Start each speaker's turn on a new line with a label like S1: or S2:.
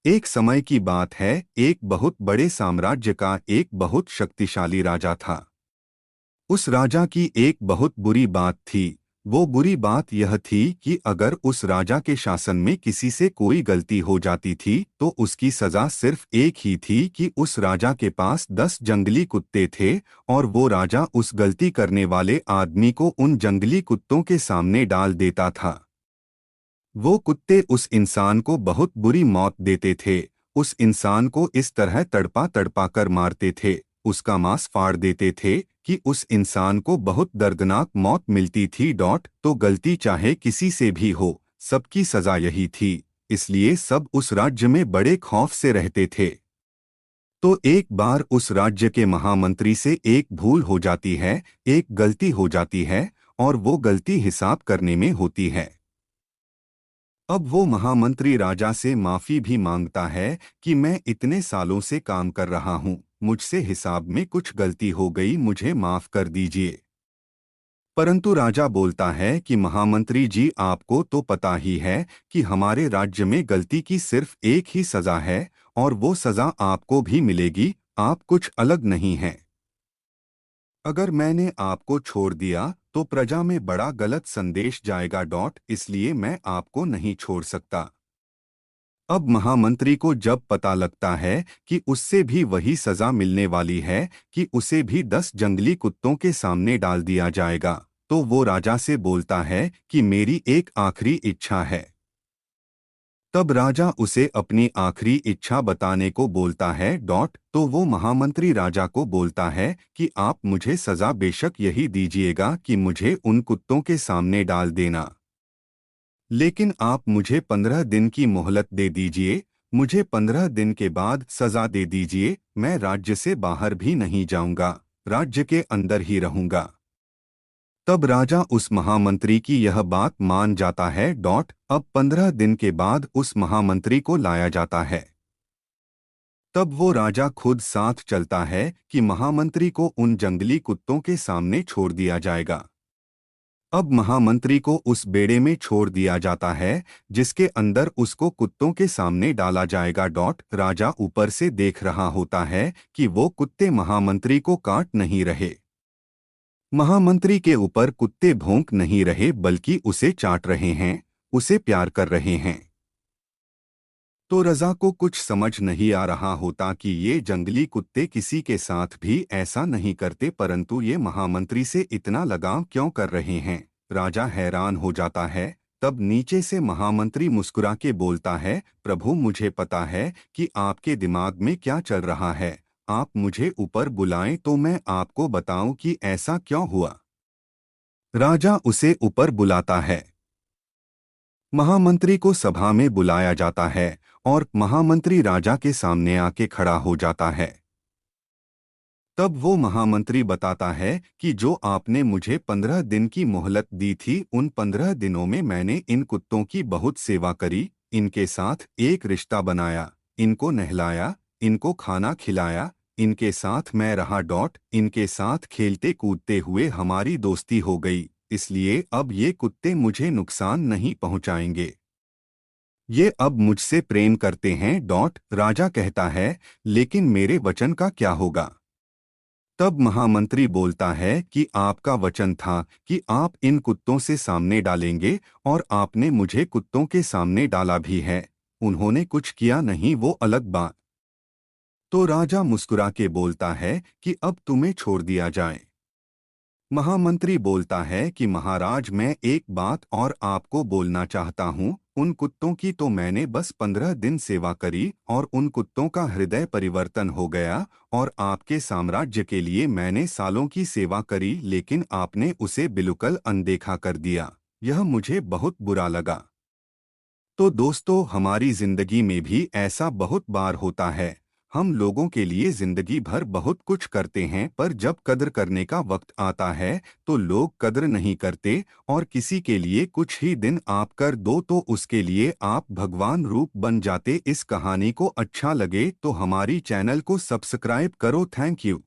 S1: एक समय की बात है, एक बहुत बड़े साम्राज्य का एक बहुत शक्तिशाली राजा था। उस राजा की एक बहुत बुरी बात थी। वो बुरी बात यह थी कि अगर उस राजा के शासन में किसी से कोई गलती हो जाती थी तो उसकी सजा सिर्फ एक ही थी कि उस राजा के पास 10 जंगली कुत्ते थे और वो राजा उस गलती करने वाले आदमी को उन जंगली कुत्तों के सामने डाल देता था। वो कुत्ते उस इंसान को बहुत बुरी मौत देते थे। उस इंसान को इस तरह तड़पा तड़पा कर मारते थे, उसका मांस फाड़ देते थे कि उस इंसान को बहुत दर्दनाक मौत मिलती थी। तो गलती चाहे किसी से भी हो, सबकी सजा यही थी। इसलिए सब उस राज्य में बड़े खौफ से रहते थे। तो एक बार उस राज्य के महामंत्री से एक भूल हो जाती है, एक गलती हो जाती है, और वो गलती हिसाब करने में होती है। अब वो महामंत्री राजा से माफी भी मांगता है कि मैं इतने सालों से काम कर रहा हूँ, मुझसे हिसाब में कुछ गलती हो गई, मुझे माफ कर दीजिए। परंतु राजा बोलता है कि महामंत्री जी, आपको तो पता ही है कि हमारे राज्य में गलती की सिर्फ एक ही सजा है और वो सजा आपको भी मिलेगी, आप कुछ अलग नहीं हैं। अगर मैंने आपको छोड़ दिया तो प्रजा में बड़ा गलत संदेश जाएगा। इसलिए मैं आपको नहीं छोड़ सकता। अब महामंत्री को जब पता लगता है कि उससे भी वही सजा मिलने वाली है कि उसे भी 10 जंगली कुत्तों के सामने डाल दिया जाएगा, तो वो राजा से बोलता है कि मेरी एक आखिरी इच्छा है। तब राजा उसे अपनी आखिरी इच्छा बताने को बोलता है। तो वो महामंत्री राजा को बोलता है कि आप मुझे सजा बेशक यही दीजिएगा कि मुझे उन कुत्तों के सामने डाल देना, लेकिन आप मुझे 15 दिन की मोहलत दे दीजिए। मुझे 15 दिन के बाद सजा दे दीजिए, मैं राज्य से बाहर भी नहीं जाऊंगा, राज्य के अंदर ही रहूंगा। तब राजा उस महामंत्री की यह बात मान जाता है। अब 15 दिन के बाद उस महामंत्री को लाया जाता है। तब वो राजा खुद साथ चलता है कि महामंत्री को उन जंगली कुत्तों के सामने छोड़ दिया जाएगा। अब महामंत्री को उस बेड़े में छोड़ दिया जाता है जिसके अंदर उसको कुत्तों के सामने डाला जाएगा। राजा ऊपर से देख रहा होता है कि वो कुत्ते महामंत्री को काट नहीं रहे, महामंत्री के ऊपर कुत्ते भौंक नहीं रहे, बल्कि उसे चाट रहे हैं, उसे प्यार कर रहे हैं। तो रजा को कुछ समझ नहीं आ रहा होता कि ये जंगली कुत्ते किसी के साथ भी ऐसा नहीं करते, परंतु ये महामंत्री से इतना लगाव क्यों कर रहे हैं। राजा हैरान हो जाता है। तब नीचे से महामंत्री मुस्कुरा के बोलता है, प्रभु, मुझे पता है कि आपके दिमाग में क्या चल रहा है। आप मुझे ऊपर बुलाएं तो मैं आपको बताऊं कि ऐसा क्यों हुआ। राजा उसे ऊपर बुलाता है। महामंत्री को सभा में बुलाया जाता है और महामंत्री राजा के सामने आके खड़ा हो जाता है। तब वो महामंत्री बताता है कि जो आपने मुझे 15 दिन की मोहलत दी थी, उन 15 दिनों में मैंने इन कुत्तों की बहुत सेवा करी, इनके साथ एक रिश्ता बनाया, इनको नहलाया, इनको खाना खिलाया, इनके साथ मैं रहा। इनके साथ खेलते कूदते हुए हमारी दोस्ती हो गई, इसलिए अब ये कुत्ते मुझे नुकसान नहीं पहुंचाएंगे। ये अब मुझसे प्रेम करते हैं। राजा कहता है, लेकिन मेरे वचन का क्या होगा। तब महामंत्री बोलता है कि आपका वचन था कि आप इन कुत्तों से सामने डालेंगे, और आपने मुझे कुत्तों के सामने डाला भी है। उन्होंने कुछ किया नहीं, वो अलग बात। तो राजा मुस्कुरा के बोलता है कि अब तुम्हें छोड़ दिया जाए। महामंत्री बोलता है कि महाराज, मैं एक बात और आपको बोलना चाहता हूँ। उन कुत्तों की तो मैंने बस 15 दिन सेवा करी और उन कुत्तों का हृदय परिवर्तन हो गया, और आपके साम्राज्य के लिए मैंने सालों की सेवा करी, लेकिन आपने उसे बिल्कुल अनदेखा कर दिया। यह मुझे बहुत बुरा लगा। तो दोस्तों, हमारी जिंदगी में भी ऐसा बहुत बार होता है। हम लोगों के लिए जिंदगी भर बहुत कुछ करते हैं, पर जब कद्र करने का वक्त आता है तो लोग कद्र नहीं करते, और किसी के लिए कुछ ही दिन आप कर दो तो उसके लिए आप भगवान रूप बन जाते। इस कहानी को अच्छा लगे तो हमारी चैनल को सब्सक्राइब करो। Thank you.